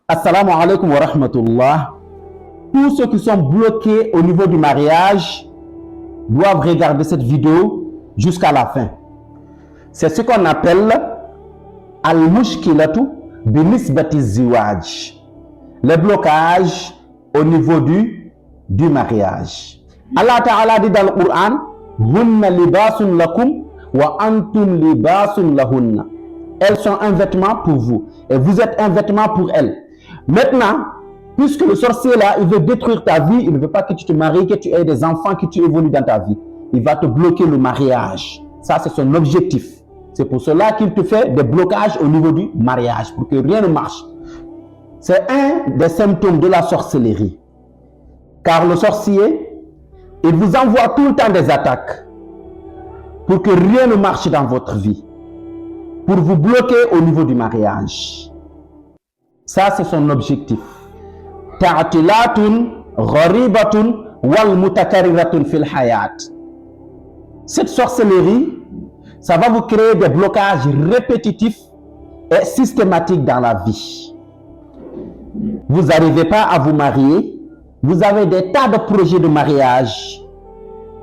Assalamu alaikum wa rahmatullah. Tous ceux qui sont bloqués au niveau du mariage doivent regarder cette vidéo jusqu'à la fin. C'est ce qu'on appelle al-mushkilatu binisbati ziwaj, les blocages au niveau du mariage. Allah Ta'ala dit dans le Coran, hunna libasun lakum wa antum libasun lahunna. Elles sont un vêtement pour vous et vous êtes un vêtement pour elles. Maintenant, puisque le sorcier là, il veut détruire ta vie, il ne veut pas que tu te maries, que tu aies des enfants, que tu évolues dans ta vie. Il va te bloquer le mariage. Ça, c'est son objectif. C'est pour cela qu'il te fait des blocages au niveau du mariage, pour que rien ne marche. C'est un des symptômes de la sorcellerie. Car le sorcier, il vous envoie tout le temps des attaques pour que rien ne marche dans votre vie, pour vous bloquer au niveau du mariage. Ça, c'est son objectif. Ta'tilatun gharibatun wal mutakarriratun fil hayat. Cette sorcellerie, ça va vous créer des blocages répétitifs et systématiques dans la vie. Vous n'arrivez pas à vous marier, vous avez des tas de projets de mariage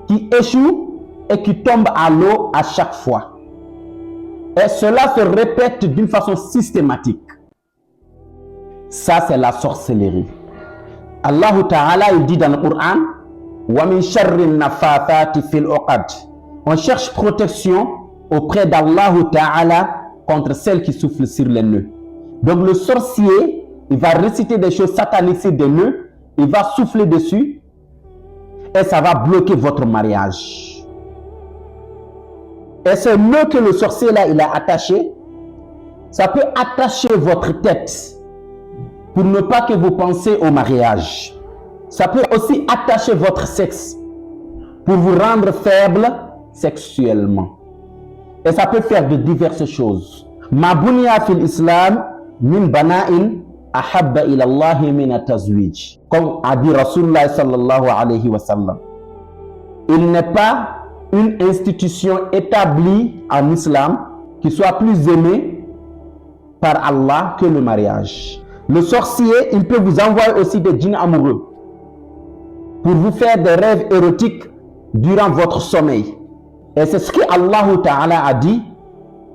qui échouent et qui tombent à l'eau à chaque fois. Et cela se répète d'une façon systématique. Ça, c'est la sorcellerie. Allah Ta'ala, il dit dans le Coran, wa min sharri nafathati fil uqad. On cherche protection auprès d'Allah Ta'ala contre celle qui souffle sur les nœuds. Donc le sorcier, il va réciter des choses sataniques sur des nœuds, il va souffler dessus et ça va bloquer votre mariage. Et ce nœud que le sorcier là, il a attaché, ça peut attacher votre tête pour ne pas que vous pensiez au mariage. Ça peut aussi attacher votre sexe pour vous rendre faible sexuellement. Et ça peut faire de diverses choses. Ma bunya fil islam min bana'in ahabba ila Allah min at-tazwij. Comme a dit Rasulullah sallallahu alayhi wa sallam. Il n'est pas une institution établie en islam qui soit plus aimée par Allah que le mariage. Le sorcier, il peut vous envoyer aussi des djinns amoureux pour vous faire des rêves érotiques durant votre sommeil. Et c'est ce que Allah Ta'ala a dit,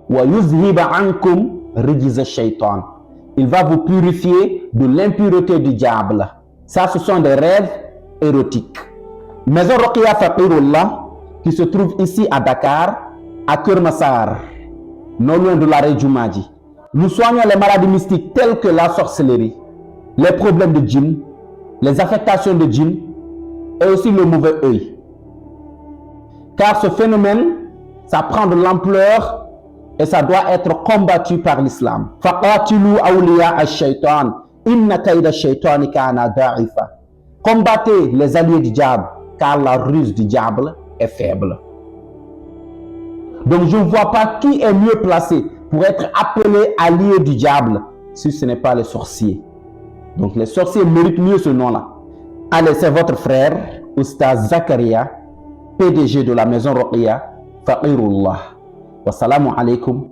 wa yuzhiba ankum rijza shaytan. Il va vous purifier de l'impureté du diable. Ça, ce sont des rêves érotiques. Maison Roqia Faqirullah, qui se trouve ici à Dakar, à Kermassar, non loin de l'arrêt Djoumadji. Nous soignons les maladies mystiques telles que la sorcellerie, les problèmes de djinn, les affectations de djinn et aussi le mauvais œil. Car ce phénomène, ça prend de l'ampleur et ça doit être combattu par l'islam. Faqatilu awliya ash-shaytan, inna kayda ash-shaytani kana da'ifa. Combattez les alliés du diable, car la ruse du diable est faible. Donc je ne vois pas qui est mieux placé pour être appelé allié du diable si ce n'est pas les sorciers. Donc les sorciers méritent mieux ce nom-là. Allez, c'est votre frère, Oustaz Zakaria, PDG de la maison Roqia Faqirullah. Wassalamu alaikum